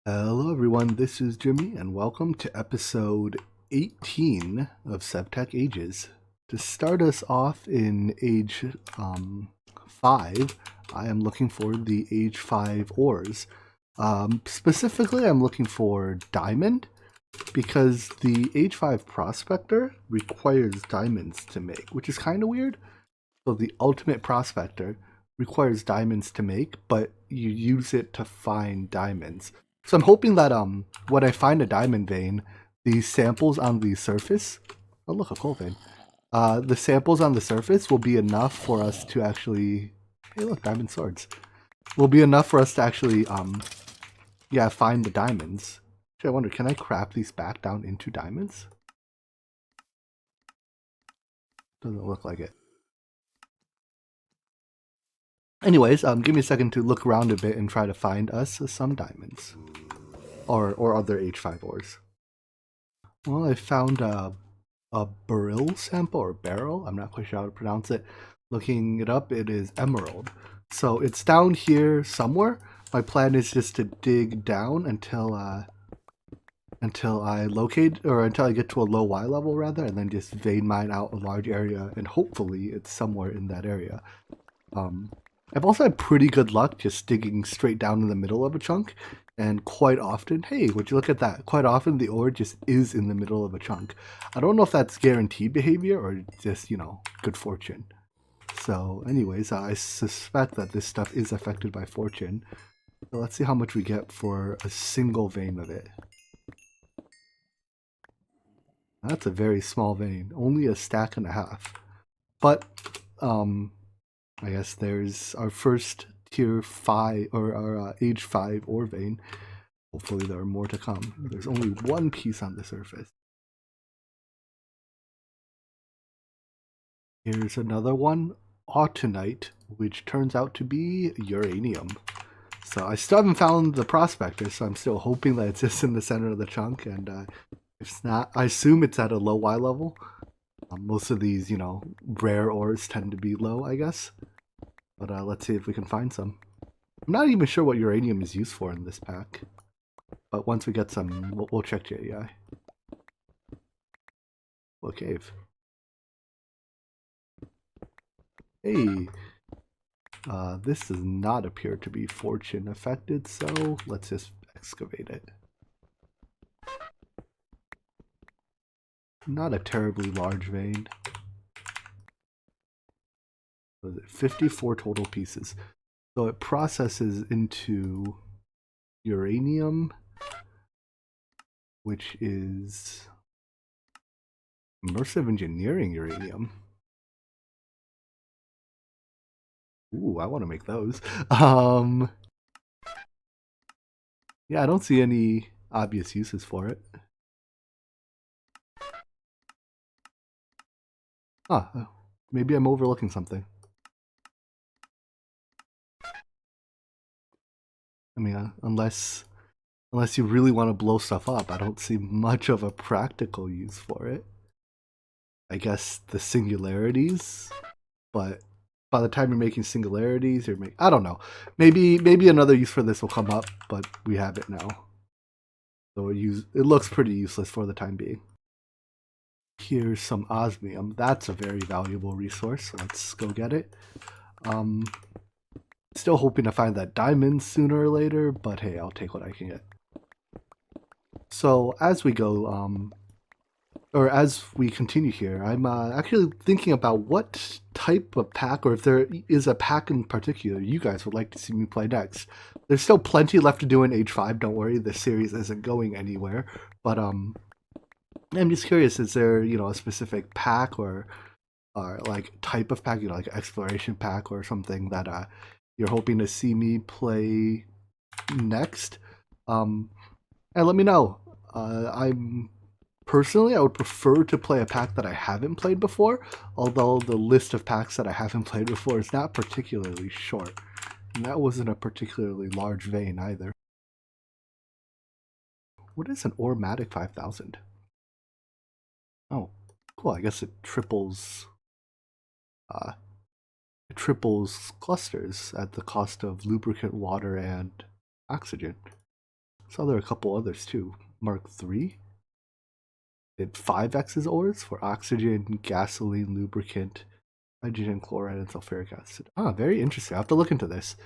Hello everyone, this is Jimmy and welcome to episode 18 of SevTech Ages. To start us off in age 5, I am looking for the age 5 ores. Specifically, I'm looking for diamond because the age 5 prospector requires diamonds to make, which is kind of weird. So the ultimate prospector requires diamonds to make, but you use it to find diamonds. So I'm hoping that when I find a diamond vein, the samples on the surface, oh look, a coal vein. The samples on the surface will be enough for us to actually, hey look, diamond swords. Will be enough for us to actually find the diamonds. Actually, I wonder, can I craft these back down into diamonds? Doesn't look like it. Anyways, give me a second to look around a bit and try to find us some diamonds. Or other H5 ores. Well, I found a beryl sample, or barrel, I'm not quite sure how to pronounce it. Looking it up, it is emerald. So it's down here somewhere. My plan is just to dig down until I locate, or until I get to a low Y level rather, and then just vein mine out a large area, and hopefully it's somewhere in that area. I've also had pretty good luck just digging straight down in the middle of a chunk, and quite often, hey, would you look at that? Quite often the ore just is in the middle of a chunk. I don't know if that's guaranteed behavior or just, good fortune. So anyways, I suspect that this stuff is affected by fortune. So let's see how much we get for a single vein of it. That's a very small vein, only a stack and a half. But, I guess there's our first tier 5, or our age 5 ore vein. Hopefully there are more to come. There's only one piece on the surface. Here's another one, autunite, which turns out to be uranium. So I still haven't found the prospector, so I'm still hoping that it's just in the center of the chunk, and if it's not, I assume it's at a low Y level. Most of these, rare ores tend to be low, I guess. But let's see if we can find some. I'm not even sure what uranium is used for in this pack. But once we get some, we'll check JEI. What cave? Hey! This does not appear to be fortune affected, so let's just excavate it. Not a terribly large vein. Was it 54 total pieces? So it processes into uranium, which is immersive engineering uranium. Ooh, I want to make those. Yeah, I don't see any obvious uses for it. Maybe I'm overlooking something. I mean, unless you really want to blow stuff up, I don't see much of a practical use for it. I guess the singularities, but by the time you're making singularities, I don't know. Maybe another use for this will come up, but we have it now. So it looks pretty useless for the time being. Here's some osmium. That's a very valuable resource. So let's go get it. Still hoping to find that diamond sooner or later, but hey, I'll take what I can get. So as we go, or as we continue here, I'm actually thinking about what type of pack, or if there is a pack in particular you guys would like to see me play next. There's still plenty left to do in Age 5, don't worry, the series isn't going anywhere. But I'm just curious, is there, a specific pack or like type of pack, like an exploration pack or something that you're hoping to see me play next? And let me know. Personally, I would prefer to play a pack that I haven't played before, although the list of packs that I haven't played before is not particularly short. And that wasn't a particularly large vein either. What is an Ormatic 5000? Oh, cool. I guess it triples clusters at the cost of lubricant, water, and oxygen. Saw there are a couple others too. Mark III. It 5X's ores for oxygen, gasoline, lubricant, hydrogen, chloride, and sulfuric acid. Ah, very interesting. I have to look into this.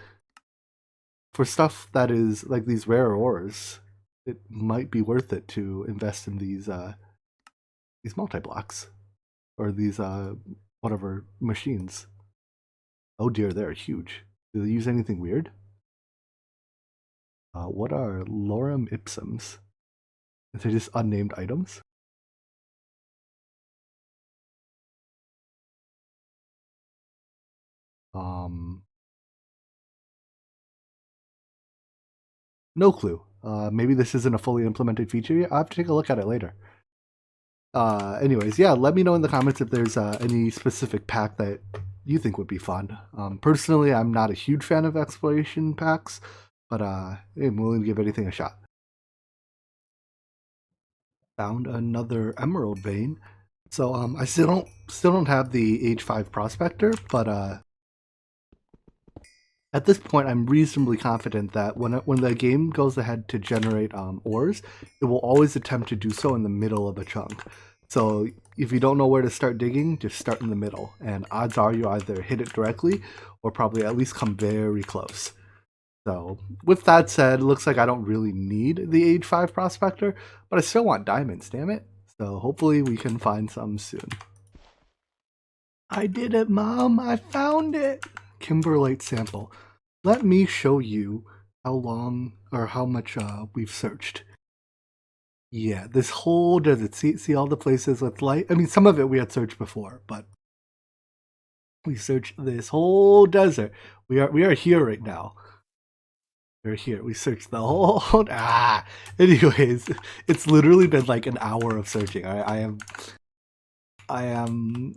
For stuff that is like these rare ores, it might be worth it to invest in these multi-blocks or these whatever machines. Oh dear, they're huge. Do they use anything weird? What are lorem ipsums? Are they just unnamed items? No clue. Maybe this isn't a fully implemented feature yet. I'll have to take a look at it later. Anyways, yeah, let me know in the comments if there's any specific pack that you think would be fun. Personally, I'm not a huge fan of exploration packs, but I'm willing to give anything a shot. Found another emerald vein. So I still don't have the age 5 prospector, but at this point I'm reasonably confident that when the game goes ahead to generate ores, it will always attempt to do so in the middle of a chunk. So if you don't know where to start digging, just start in the middle, and odds are you either hit it directly or probably at least come very close. So with that said, it looks like I don't really need the age 5 prospector, but I still want diamonds, damn it. So hopefully we can find some soon. I did it, Mom! I found it! Kimberlite sample. Let me show you how long or how much we've searched. Yeah, this whole desert. See all the places with light? I mean, some of it we had searched before, but we searched this whole desert. We are here right now. We're here. We searched the whole. Anyways, it's literally been like an hour of searching. I am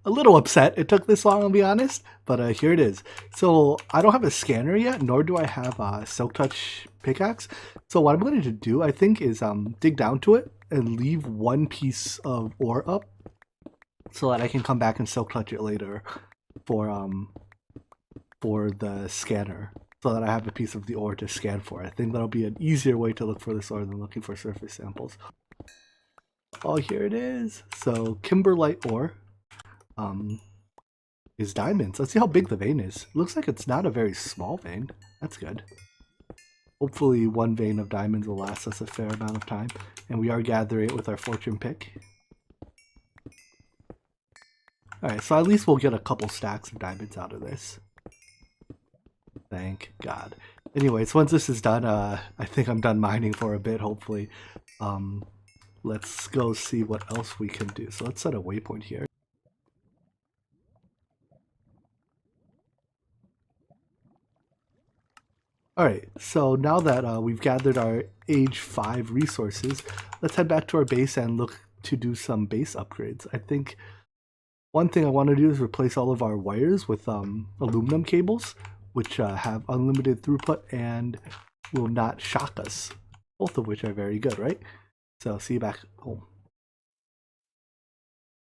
a little upset it took this long, I'll be honest, but here it is. So I don't have a scanner yet, nor do I have a Silk Touch pickaxe. So what I'm going to do, I think, is dig down to it and leave one piece of ore up so that I can come back and Silk Touch it later for the scanner, so that I have a piece of the ore to scan for. I think that'll be an easier way to look for this ore than looking for surface samples. Oh, here it is. So kimberlite ore is diamonds. Let's see how big the vein is. It looks like it's not a very small vein. That's good. Hopefully one vein of diamonds will last us a fair amount of time, and we are gathering it with our fortune pick. Alright, so at least we'll get a couple stacks of diamonds out of this. Thank God. Anyways, once this is done, I think I'm done mining for a bit, hopefully. Let's go see what else we can do. So let's set a waypoint here. Alright, so now that we've gathered our age 5 resources, let's head back to our base and look to do some base upgrades. I think one thing I want to do is replace all of our wires with aluminum cables, which have unlimited throughput and will not shock us, both of which are very good, right? So see you back home.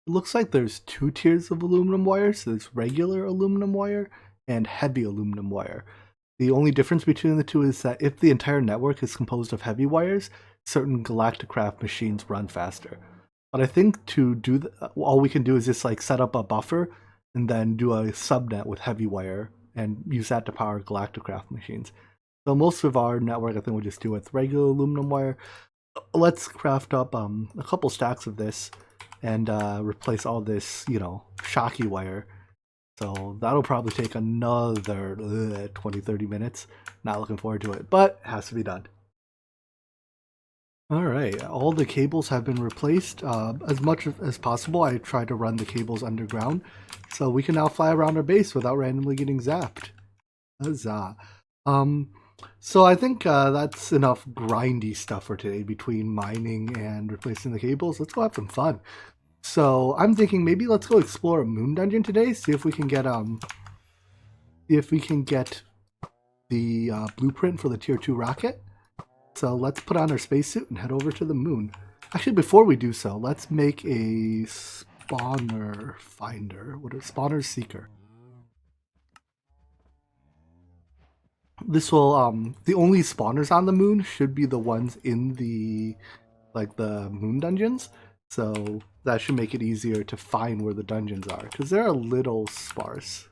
It looks like there's 2 tiers of aluminum wire. So there's regular aluminum wire and heavy aluminum wire. The only difference between the two is that if the entire network is composed of heavy wires, certain Galacticraft machines run faster. But I think to do all we can do is just like set up a buffer and then do a subnet with heavy wire and use that to power Galacticraft machines. So most of our network I think we'll just do with regular aluminum wire. Let's craft up a couple stacks of this and replace all this, shocky wire. So that'll probably take another 20-30 minutes. Not looking forward to it, but it has to be done. Alright, all the cables have been replaced. As much as possible, I try to run the cables underground, so we can now fly around our base without randomly getting zapped. Huzzah. So I think that's enough grindy stuff for today between mining and replacing the cables. Let's go have some fun. So I'm thinking maybe let's go explore a moon dungeon today, see if we can get the blueprint for the tier 2 rocket. So let's put on our spacesuit and head over to the moon. Actually, before we do so, let's make a spawner finder. What is spawner seeker? this will the only spawners on the moon should be the ones in the moon dungeons, so that should make it easier to find where the dungeons are, because they're a little sparse.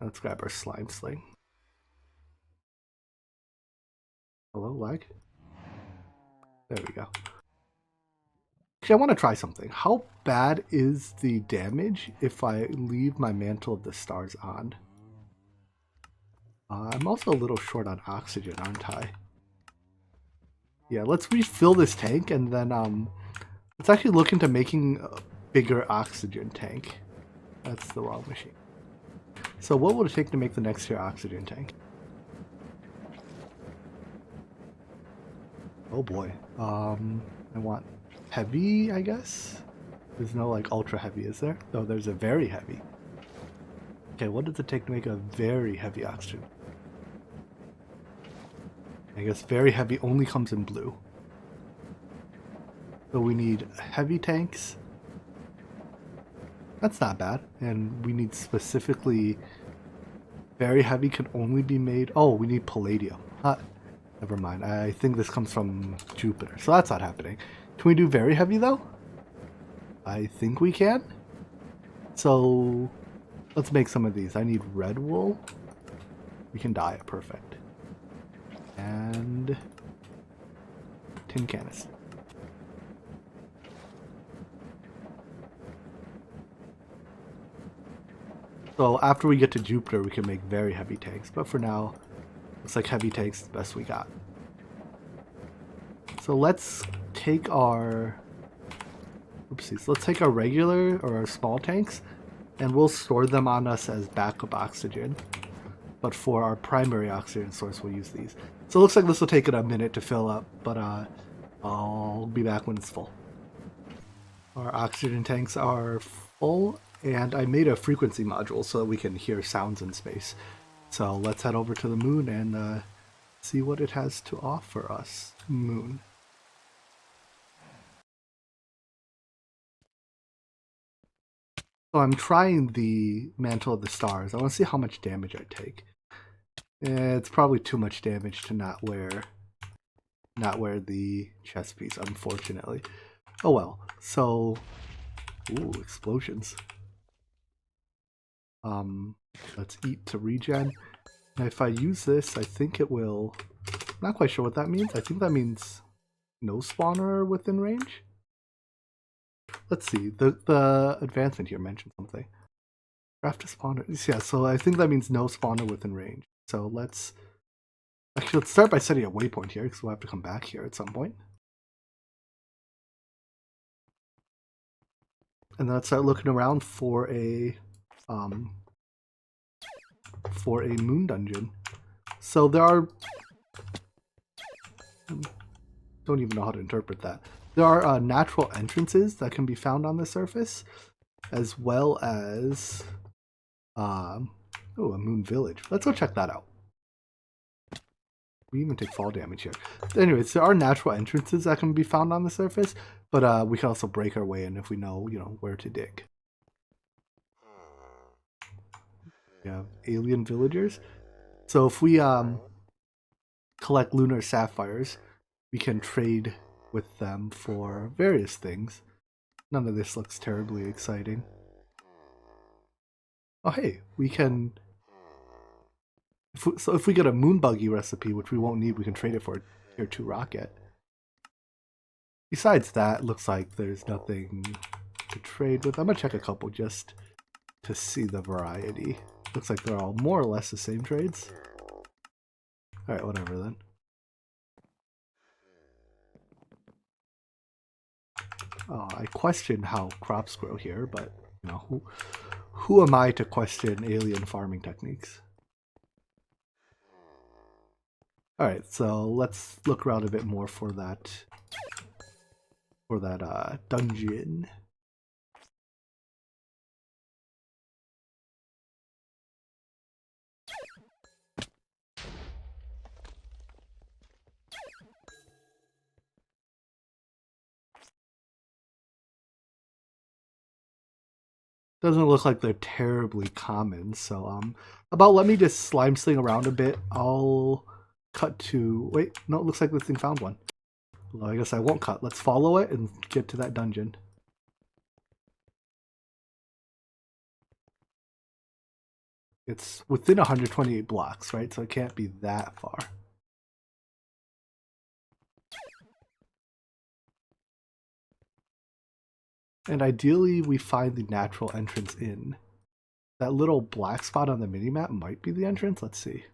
Let's grab our slime sling. Hello, lag? There we go. Actually, I want to try something. How bad is the damage if I leave my Mantle of the Stars on? I'm also a little short on oxygen, aren't I? Yeah, let's refill this tank, and then let's actually look into making a bigger oxygen tank. That's the wrong machine. So what would it take to make the next tier oxygen tank? Oh boy. I want heavy, I guess? There's no like ultra heavy, is there? No, there's a very heavy. Okay, what does it take to make a very heavy oxygen? I guess very heavy only comes in blue. So we need heavy tanks. That's not bad. And we need specifically very heavy can only be made. Oh, we need palladium. Never mind. I think this comes from Jupiter. So that's not happening. Can we do very heavy though? I think we can. So let's make some of these. I need red wool. We can dye it. Perfect. And tin canister. So after we get to Jupiter, we can make very heavy tanks. But for now, looks like heavy tanks is the best we got. So let's take our... Oopsies. Let's take our regular or our small tanks, and we'll store them on us as backup oxygen. But for our primary oxygen source, we'll use these. So it looks like this will take it a minute to fill up, but I'll be back when it's full. Our oxygen tanks are full, and I made a frequency module so that we can hear sounds in space. So let's head over to the moon and see what it has to offer us. Moon. So I'm trying the Mantle of the Stars. I want to see how much damage I take. It's probably too much damage to not wear the chest piece, unfortunately. Oh well. So, ooh, explosions. Let's eat to regen. And if I use this, I think it will... I'm not quite sure what that means. I think that means no spawner within range. Let's see. The advancement here mentioned something. Craft a spawner. Yeah, so I think that means no spawner within range. So let's... Actually, let's start by setting a waypoint here, because we'll have to come back here at some point. And then let's start looking around for a moon dungeon. So there are... don't even know how to interpret that. There are natural entrances that can be found on the surface, as well as oh, a moon village. Let's go check that out. We even take fall damage here. Anyways, there are natural entrances that can be found on the surface, but we can also break our way in if we know, where to dig. We have alien villagers. So if we collect lunar sapphires, we can trade with them for various things. None of this looks terribly exciting. Oh hey, we can... If we get a moon buggy recipe, which we won't need, we can trade it for a tier 2 rocket. Besides that, looks like there's nothing to trade with. I'm gonna check a couple just to see the variety. Looks like they're all more or less the same trades. Alright, whatever then. I question how crops grow here, but who am I to question alien farming techniques? Alright, so let's look around a bit more for that dungeon. Doesn't look like they're terribly common. So about let me just slime sling around a bit. I'll cut to, wait, no, it looks like this thing found one. Well, I guess I won't cut. Let's follow it and get to that dungeon. It's within 128 blocks, right? So it can't be that far. And ideally, we find the natural entrance in. That little black spot on the minimap might be the entrance. Let's see.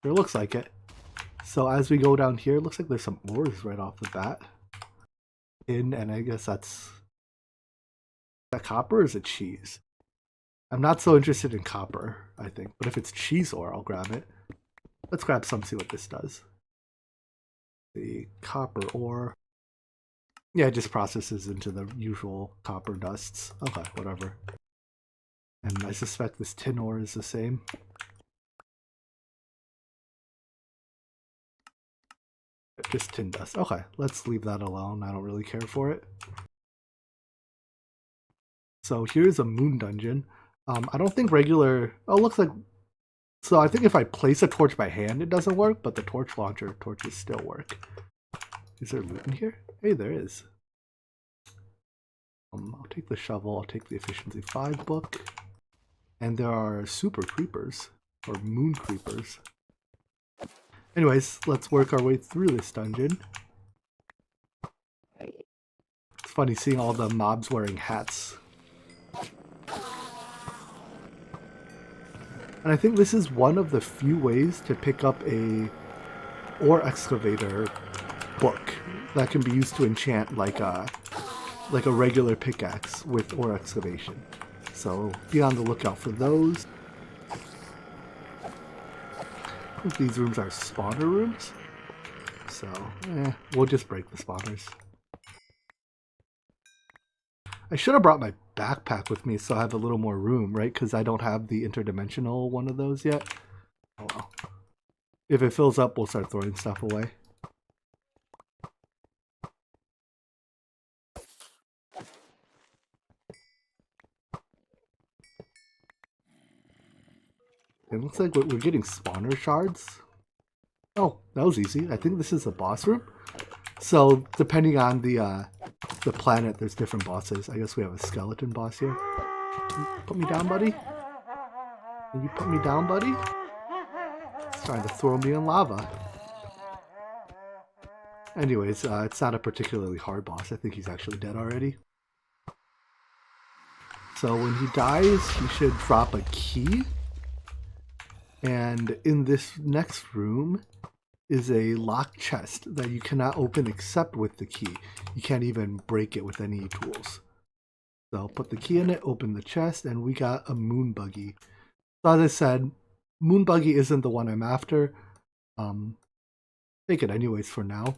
It looks like it. So as we go down here, it looks like there's some ores right off the bat. And I guess that's... Is that copper or is it cheese? I'm not so interested in copper, I think. But if it's cheese ore, I'll grab it. Let's grab some, see what this does. The copper ore. Yeah, it just processes into the usual copper dusts. Okay, whatever. And I suspect this tin ore is the same. Just tin dust. Okay, let's leave that alone. I don't really care for it. So here's a moon dungeon. I don't think regular... Oh, looks like... So I think if I place a torch by hand, it doesn't work, but the torch launcher torches still work. Is there loot in here? Hey, there is. I'll take the shovel, I'll take the efficiency 5 book. And there are super creepers, or moon creepers. Anyways, let's work our way through this dungeon. It's funny seeing all the mobs wearing hats. And I think this is one of the few ways to pick up a ore excavator book that can be used to enchant like a regular pickaxe with ore excavation. So be on the lookout for those. I think these rooms are spawner rooms. So we'll just break the spawners. I should have brought my backpack with me so I have a little more room, right? Because I don't have the interdimensional one of those yet. Oh well. If it fills up, we'll start throwing stuff away. It looks like we're getting spawner shards. Oh, that was easy. I think this is the boss room. So depending on the planet, there's different bosses. I guess we have a skeleton boss here. Put me down, buddy. Can you put me down, buddy? He's trying to throw me in lava. Anyways, it's not a particularly hard boss. I think he's actually dead already. So when he dies, he should drop a key. And in this next room is a locked chest that you cannot open except with the key. You can't even break it with any tools. So put the key in it, open the chest, and we got a moon buggy. So as I said, moon buggy isn't the one I'm after. Take it anyways for now.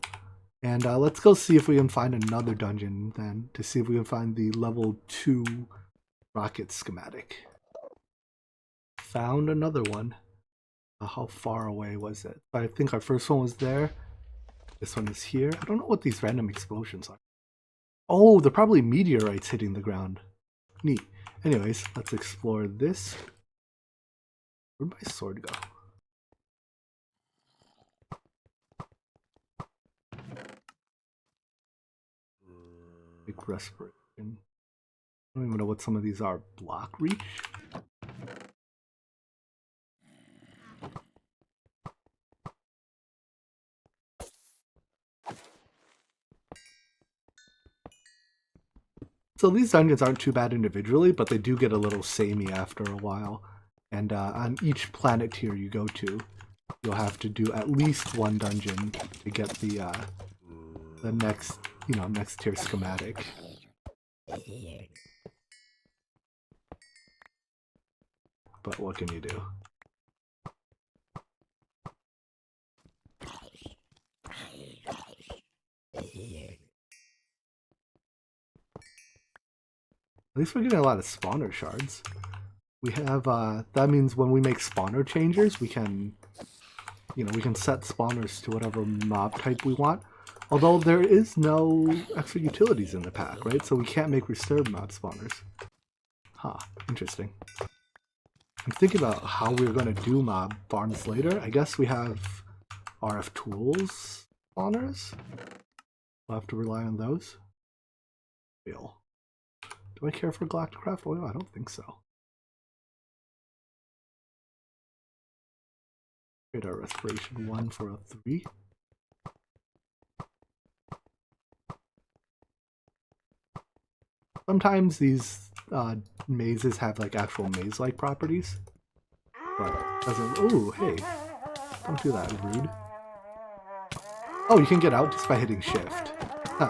And let's go see if we can find another dungeon then to see if we can find the level 2 rocket schematic. Found another one. How far away was it? I think our first one was there. This one is here. I don't know what these random explosions are. Oh, they're probably meteorites hitting the ground. Neat. Anyways, let's explore this. Where'd my sword go? Big respiration. I don't even know what some of these are. Block reach? So these dungeons aren't too bad individually, but they do get a little samey after a while. And on each planet tier you go to, you'll have to do at least one dungeon to get the next, next tier schematic. But what can you do? At least we're getting a lot of spawner shards. We have, that means when we make spawner changers, we can, we can set spawners to whatever mob type we want. Although there is no extra utilities in the pack, right? So we can't make reserve mob spawners. Huh, interesting. I'm thinking about how we're going to do mob farms later. I guess we have RF tools spawners. We'll have to rely on those. Oil. Do I care for Galacticraft oil? I don't think so. Trade our respiration 1 for a 3. Sometimes these mazes have like actual maze-like properties, but doesn't. Oh, hey! Don't do that, rude. Oh, you can get out just by hitting shift. Huh.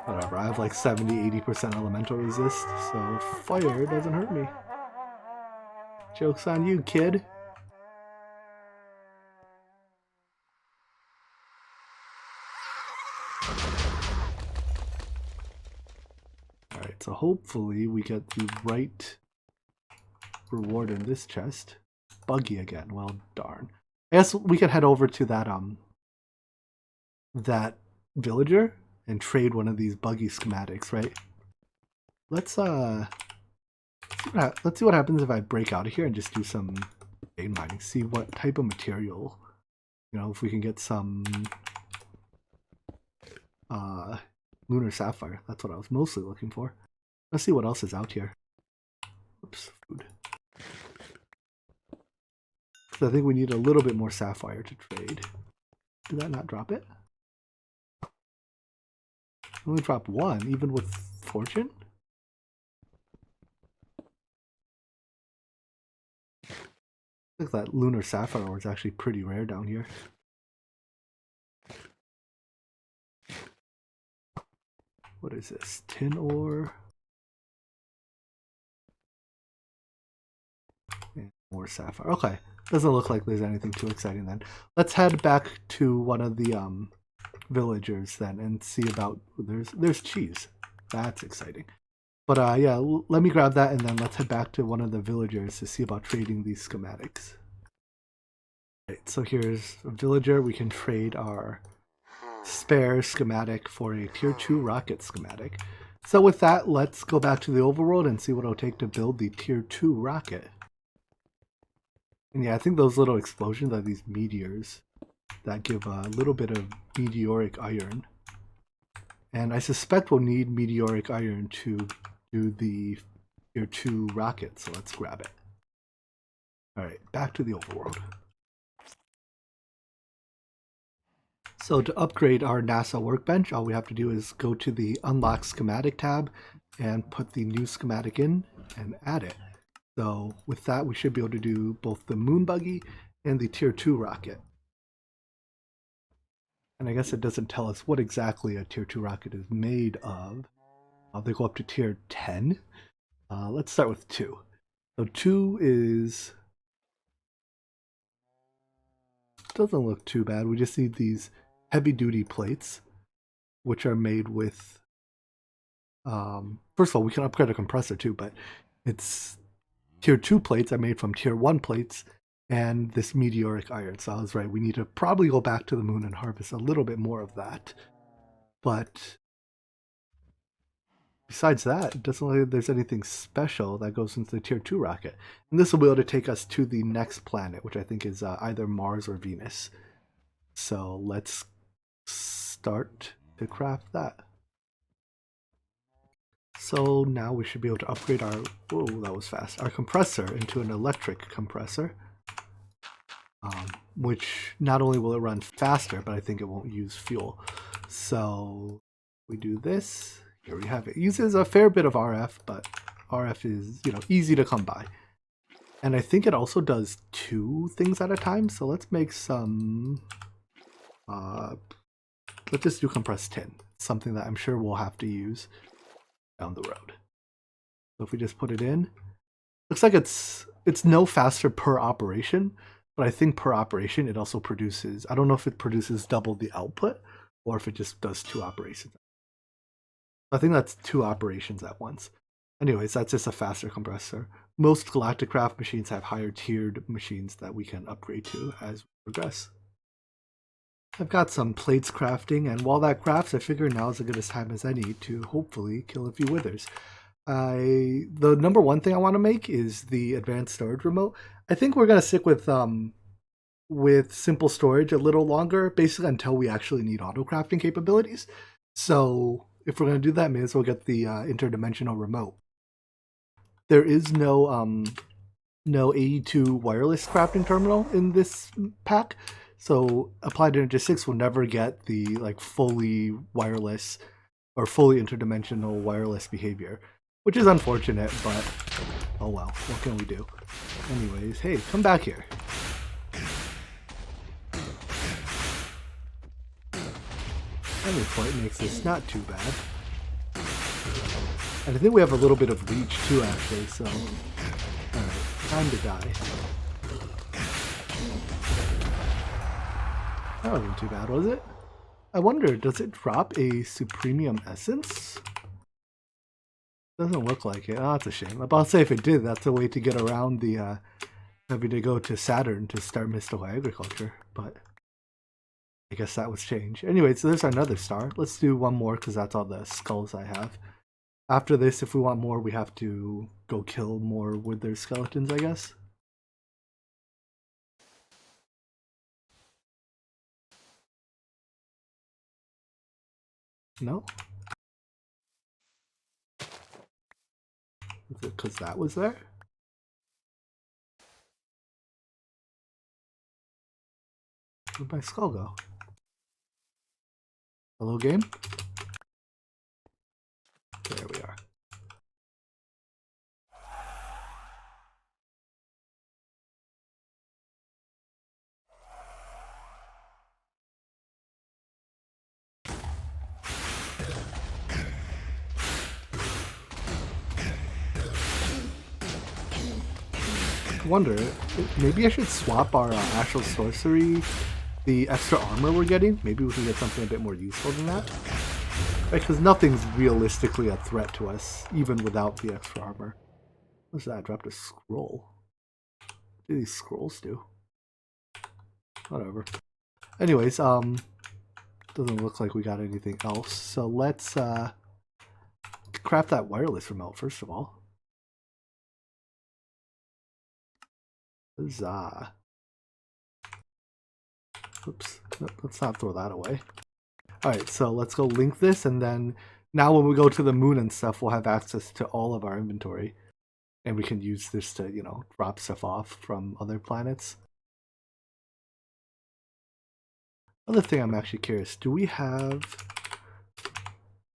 Whatever. I have like 70-80% elemental resist, so fire doesn't hurt me. Joke's on you, kid. Alright, so hopefully we get the right reward in this chest. Buggy again, well darn. I guess we could head over to that villager and trade one of these buggy schematics, right? Let's see what happens if I break out of here and just do some vein mining. See what type of material, if we can get some lunar sapphire. That's what I was mostly looking for. Let's see what else is out here. Oops, food. So I think we need a little bit more sapphire to trade. Did that not drop it? Only drop 1, even with fortune? I think that lunar sapphire ore is actually pretty rare down here. What is this? Tin ore. And more sapphire. Okay. Doesn't look like there's anything too exciting then. Let's head back to one of the villagers then and see about there's cheese. That's exciting. But yeah, let me grab that and then let's head back to one of the villagers to see about trading these schematics. Right, so here's a villager. We can trade our spare schematic for a tier 2 rocket schematic. So with that, let's go back to the overworld and see what it'll take to build the tier 2 rocket. And yeah, I think those little explosions are these meteors that give a little bit of meteoric iron. And I suspect we'll need meteoric iron to do the tier 2 rocket, so let's grab it. Alright, back to the overworld. So to upgrade our NASA workbench, all we have to do is go to the Unlock Schematic tab and put the new schematic in and add it. So with that, we should be able to do both the moon buggy and the tier 2 rocket. And I guess it doesn't tell us what exactly a tier 2 rocket is made of. They go up to tier 10. Let's start with 2. So 2 is... doesn't look too bad. We just need these heavy duty plates, which are made with... first of all, we can upgrade a compressor too, but it's... tier 2 plates are made from tier 1 plates and this meteoric iron. So I was right, we need to probably go back to the moon and harvest a little bit more of that. But besides that, it doesn't look like there's anything special that goes into the tier 2 rocket. And this will be able to take us to the next planet, which I think is either Mars or Venus. So let's start to craft that. So now we should be able to upgrade our, whoa, that was fast, our compressor into an electric compressor. Which not only will it run faster, but I think it won't use fuel. So we do this. Here we have it. It uses a fair bit of RF, but RF is, easy to come by. And I think it also does 2 things at a time. So let's make some, let's just do compressed tin. Something that I'm sure we'll have to use down the road. So if we just put it in, looks like it's no faster per operation, but I think per operation it also produces, I don't know if it produces double the output or if it just does 2 operations. I think that's 2 operations at once. Anyways, that's just a faster compressor. Most Galacticraft machines have higher tiered machines that we can upgrade to as we progress. I've got some plates crafting, and while that crafts, I figure now's as good a time as any to hopefully kill a few withers. The number one thing I want to make is the advanced storage remote. I think we're gonna stick with simple storage a little longer, basically until we actually need auto crafting capabilities. So if we're gonna do that, may as well get the interdimensional remote. There is no AE2 wireless crafting terminal in this pack, so Applied Energy 6 will never get the like fully wireless or fully interdimensional wireless behavior, which is unfortunate, but oh well, what can we do? Anyways, hey, come back here. And this point makes this not too bad. And I think we have a little bit of reach too, actually, so alright, time to die. That wasn't too bad, was it? I wonder, does it drop a Supremium Essence? Doesn't look like it. Oh, that's a shame. I'm about to say if it did, that's a way to get around the having to go to Saturn to start mystical agriculture, but I guess that was changed. Anyway, so there's another star. Let's do one more because that's all the skulls I have. After this, if we want more, we have to go kill more wither skeletons, I guess. No? Is it because that was there? Where'd my skull go? Hello, game? There we are. I wonder, maybe I should swap our actual sorcery, the extra armor we're getting. Maybe we can get something a bit more useful than that. Because nothing's realistically a threat to us, even without the extra armor. What's that? I dropped a scroll. What do these scrolls do? Whatever. Anyways, doesn't look like we got anything else. So let's craft that wireless remote first of all. Huzzah. Oops. Nope, let's not throw that away. Alright, so let's go link this, and then now when we go to the moon and stuff, we'll have access to all of our inventory. And we can use this to, you know, drop stuff off from other planets. Other thing I'm actually curious, do we have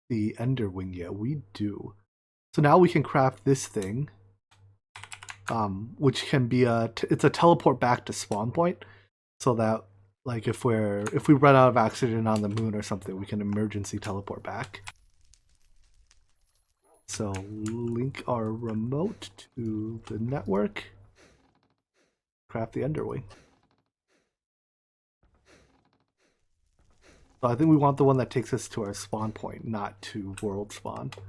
the Ender Wing yet? We do. So now we can craft this thing, which can be it's a teleport back to spawn point, so that like if we run out of oxygen on the moon or something, we can emergency teleport back. So link our remote to the network. Craft the Underwing. So I think we want the one that takes us to our spawn point, not to world spawn. I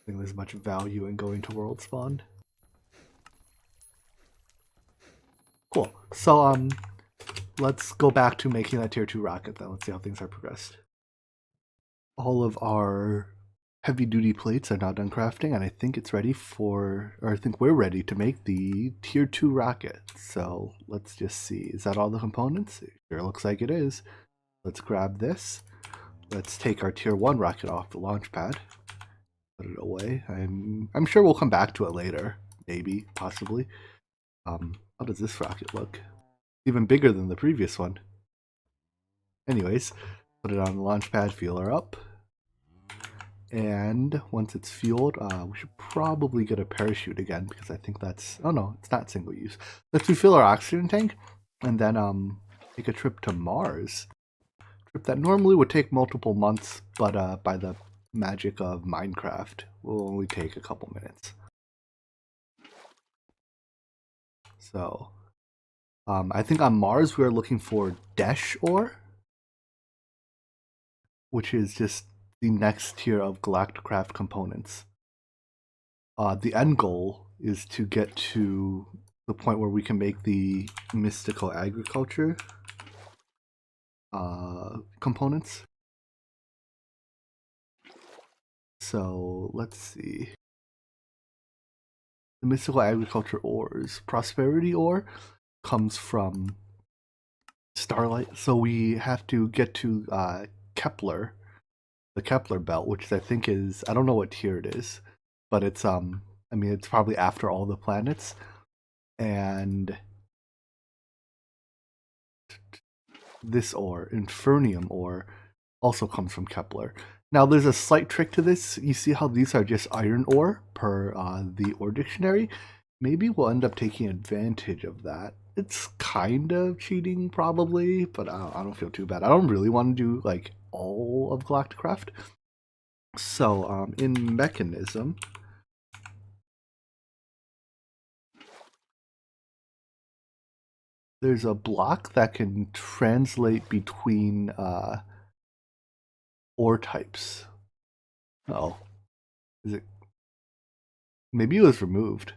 think there's much value in going to world spawn. Cool. So let's go back to making that tier 2 rocket then. Let's see how things are progressed. All of our heavy duty plates are now done crafting, and I think it's ready for, or I think we're ready to make the tier 2 rocket. So let's just see. Is that all the components? It sure looks like it is. Let's grab this. Let's take our tier 1 rocket off the launch pad. Put it away. I'm sure we'll come back to it later. Maybe, possibly. How does this rocket look? Even bigger than the previous one. Anyways, put it on the launch pad, fuel her up. And once it's fueled, we should probably get a parachute again, because I think that's, oh no, it's not single use. Let's refill our oxygen tank, and then take a trip to Mars. A trip that normally would take multiple months, but by the magic of Minecraft, will only take a couple minutes. So, I think on Mars we are looking for Desh ore, which is just the next tier of Galacticraft components. The end goal is to get to the point where we can make the mystical agriculture. components. So let's see. The mystical agriculture ores. Prosperity ore comes from starlight. So we have to get to Kepler, the Kepler belt, which I think is, I don't know what tier it is, but it's I mean it's probably after all the planets. And this ore, Infernium ore, also comes from Kepler. Now there's a slight trick to this. You see how these are just iron ore per the ore dictionary? Maybe we'll end up taking advantage of that. It's kind of cheating probably, but I don't feel too bad. I don't really want to do like all of Galacticraft. So in mechanism, there's a block that can translate between ore types. Oh, is it? Maybe it was removed.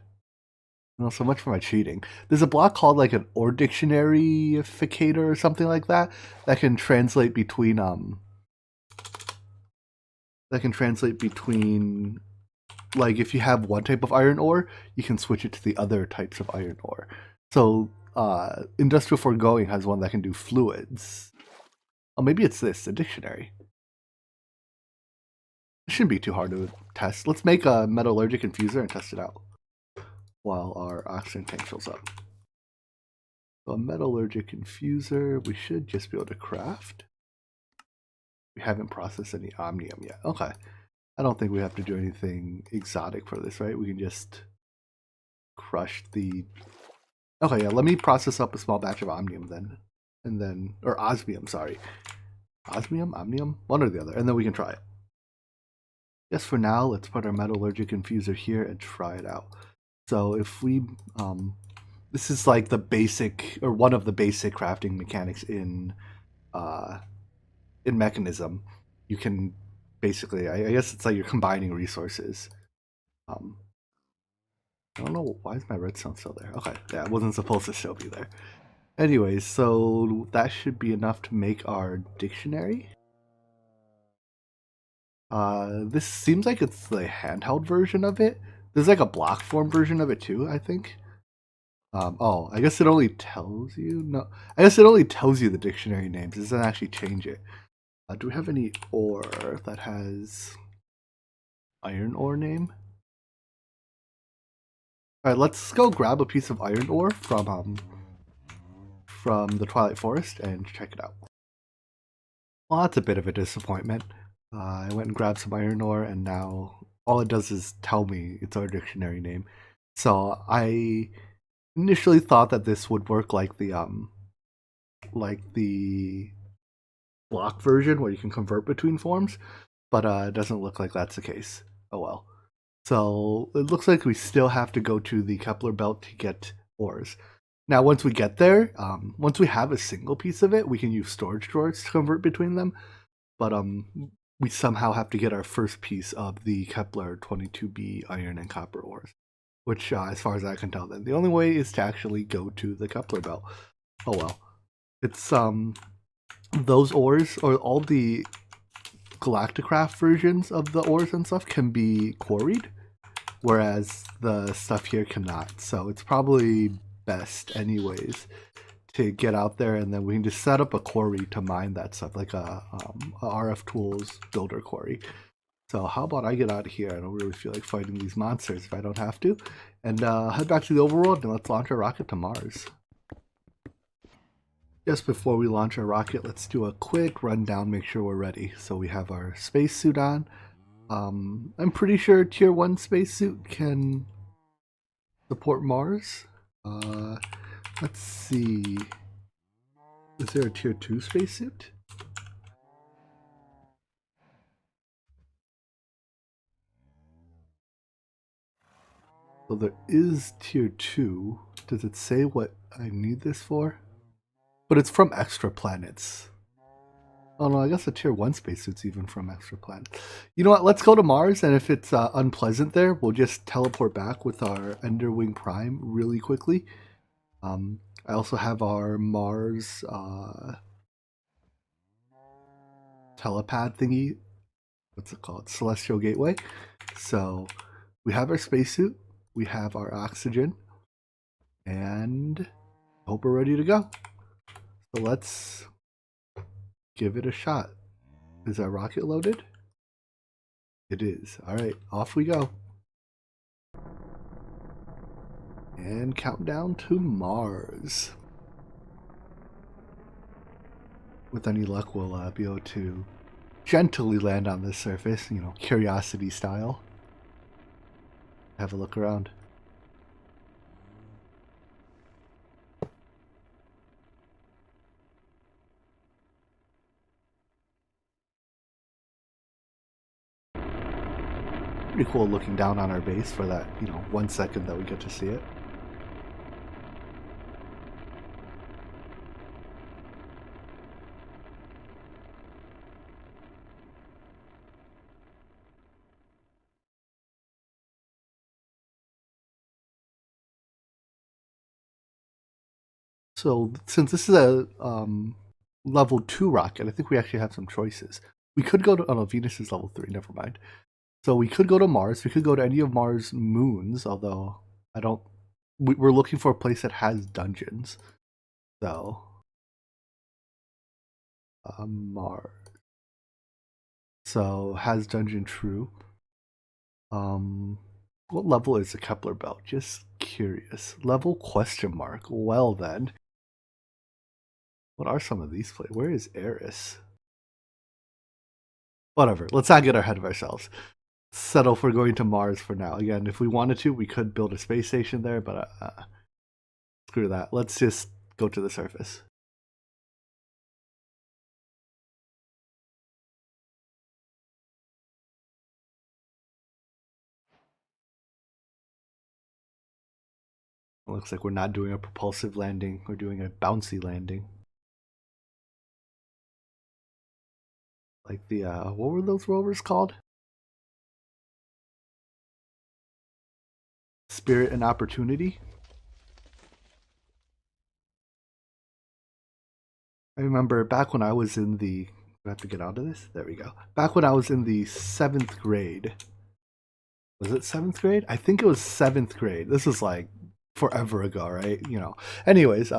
Well, so much for my cheating. There's a block called like an ore dictionaryificator or something like that that can translate between like if you have one type of iron ore, you can switch it to the other types of iron ore. So Industrial Foregoing has one that can do fluids. Oh, maybe it's this, a dictionary. It shouldn't be too hard to test. Let's make a metallurgic infuser and test it out while our oxygen tank fills up. So a metallurgic infuser, we should just be able to craft. We haven't processed any omnium yet. Okay. I don't think we have to do anything exotic for this, right? We can just crush the... Okay, yeah, let me process up a small batch of omnium then. And then... Or osmium, sorry. Osmium? Omnium? One or the other. And then we can try it. Just for now, let's put our metallurgic infuser here and try it out. So if we... this is like the basic, or one of the basic crafting mechanics in mechanism. You can basically, I guess it's like you're combining resources. I don't know, why is my redstone still there? Okay, yeah, it wasn't supposed to still be there. Anyways, so that should be enough to make our dictionary. This seems like it's the handheld version of it. There's like a block form version of it too, I think. Oh, I guess it only tells you? No, I guess it only tells you the dictionary names. It doesn't actually change it. Do we have any ore that has iron ore name? Alright, let's go grab a piece of iron ore from the Twilight Forest and check it out. Well, that's a bit of a disappointment. I went and grabbed some iron ore, and now all it does is tell me it's our dictionary name. So I initially thought that this would work like the block version where you can convert between forms, but it doesn't look like that's the case. Oh well. So it looks like we still have to go to the Kepler belt to get ores. Now, once we get there, once we have a single piece of it, we can use storage drawers to convert between them. But we somehow have to get our first piece of the Kepler 22B iron and copper ores, which, as far as I can tell, then the only way is to actually go to the Kepler belt. Oh well, it's those ores, or all the Galacticraft versions of the ores and stuff, can be quarried, whereas the stuff here cannot. So it's probably best anyways to get out there, and then we can just set up a quarry to mine that stuff, like a RF Tools builder quarry. So how about I get out of here? I don't really feel like fighting these monsters if I don't have to. And head back to the overworld and let's launch our rocket to Mars. Just before we launch our rocket, let's do a quick rundown, make sure we're ready. So we have our spacesuit on. I'm pretty sure Tier 1 spacesuit can support Mars. Let's see. Is there a Tier 2 spacesuit? So there is Tier 2. Does it say what I need this for? But it's from extra planets. Oh no, I guess the Tier 1 spacesuit's even from extra planets. You know what, let's go to Mars, and if it's unpleasant there, we'll just teleport back with our Enderwing Prime really quickly. I also have our Mars telepad thingy. What's it called? Celestial Gateway. So we have our spacesuit, we have our oxygen, and I hope we're ready to go. So let's give it a shot. Is our rocket loaded? It is. Alright, off we go. And countdown to Mars. With any luck, we'll be able to gently land on this surface, you know, Curiosity style. Have a look around. Pretty cool looking down on our base for that, you know, 1 second that we get to see it. So since this is a level 2 rocket, I think we actually have some choices. We could go to, oh no, Venus is level 3, never mind. So we could go to Mars, we could go to any of Mars' moons, although I don't, we're looking for a place that has dungeons. So, Mars. So, has dungeon true. What level is the Kepler belt? Just curious. Level question mark. Well then. What are some of these places? Where is Eris? Whatever. Let's not get ahead of ourselves. Settle for going to Mars for now. Again, if we wanted to, we could build a space station there, but screw that. Let's just go to the surface. It looks like we're not doing a propulsive landing. We're doing a bouncy landing. Like the, what were those rovers called? Spirit and Opportunity? I remember back when I was in the, I have to get out of this? There we go. Back when I was in the 7th grade. Was it 7th grade? I think it was 7th grade. This was like forever ago, right? You know. Anyways,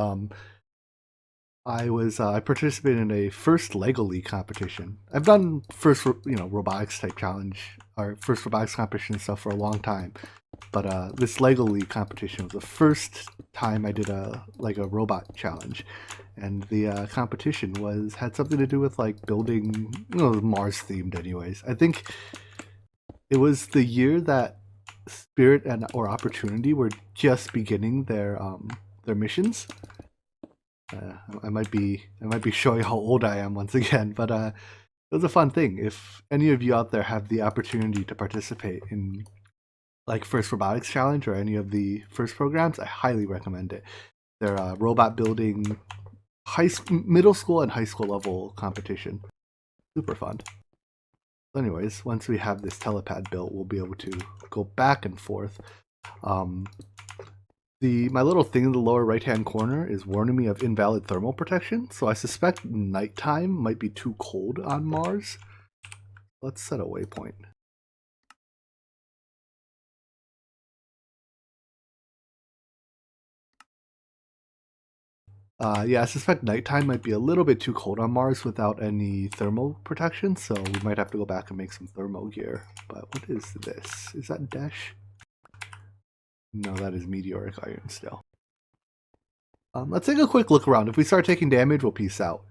I participated in a first Lego League competition. I've done first, you know, robotics type challenge or first robotics competition stuff for a long time, but this Lego League competition was the first time I did a robot challenge, and the competition had something to do with like building, you know, Mars themed. Anyways, I think it was the year that Spirit and or Opportunity were just beginning their missions. I might be showing how old I am once again, but it was a fun thing. If any of you out there have the opportunity to participate in like First Robotics Challenge or any of the first programs, I highly recommend it. They're robot building, middle school and high school level competition. Super fun. Anyways, once we have this telepad built, we'll be able to go back and forth. My little thing in the lower right-hand corner is warning me of invalid thermal protection, so I suspect nighttime might be too cold on Mars. Let's set a waypoint. Yeah, I suspect nighttime might be a little bit too cold on Mars without any thermal protection, so we might have to go back and make some thermal gear. But what is this? Is that Dash? No, that is meteoric iron still. Let's take a quick look around. If we start taking damage, we'll peace out.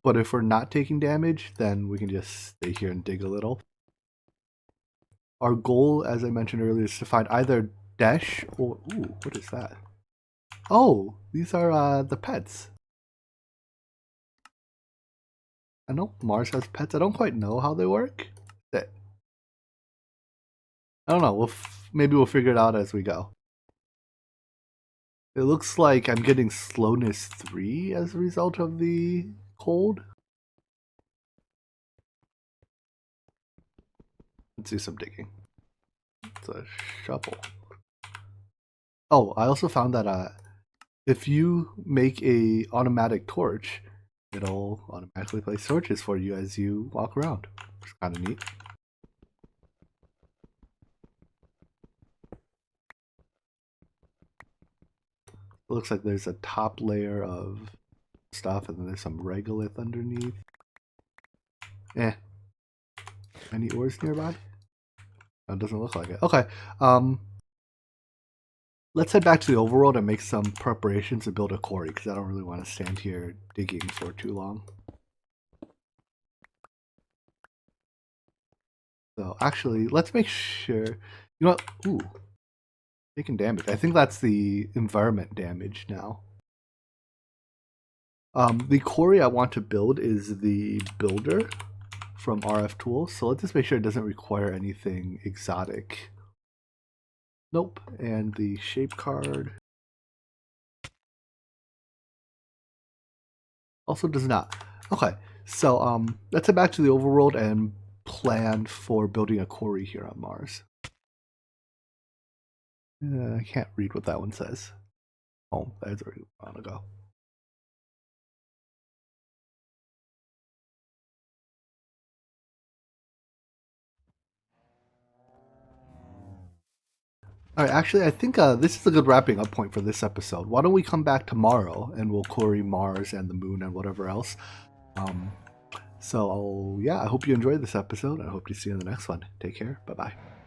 But if we're not taking damage, then we can just stay here and dig a little. Our goal, as I mentioned earlier, is to find either Dash or... Ooh, what is that? Oh, these are the pets. I know Mars has pets. I don't quite know how they work. I don't know. Maybe we'll figure it out as we go. It looks like I'm getting slowness 3 as a result of the cold. Let's do some digging. It's a shovel. Oh, I also found that if you make a automatic torch, it'll automatically place torches for you as you walk around. It's kind of neat. It looks like there's a top layer of stuff, and then there's some regolith underneath. Any ores nearby? It doesn't look like it. Okay. Let's head back to the overworld and make some preparations to build a quarry, because I don't really want to stand here digging for too long. So actually, let's make sure. You know what? Ooh, taking damage. I think that's the environment damage now. The quarry I want to build is the builder from RF Tools. So let's just make sure it doesn't require anything exotic. Nope. And the shape card also does not. Okay, so let's head back to the overworld and plan for building a quarry here on Mars. I can't read what that one says. Oh, that's where we want to go. All right, actually, I think this is a good wrapping up point for this episode. Why don't we come back tomorrow and we'll quarry Mars and the moon and whatever else. So, yeah, I hope you enjoyed this episode. I hope to see you in the next one. Take care. Bye-bye.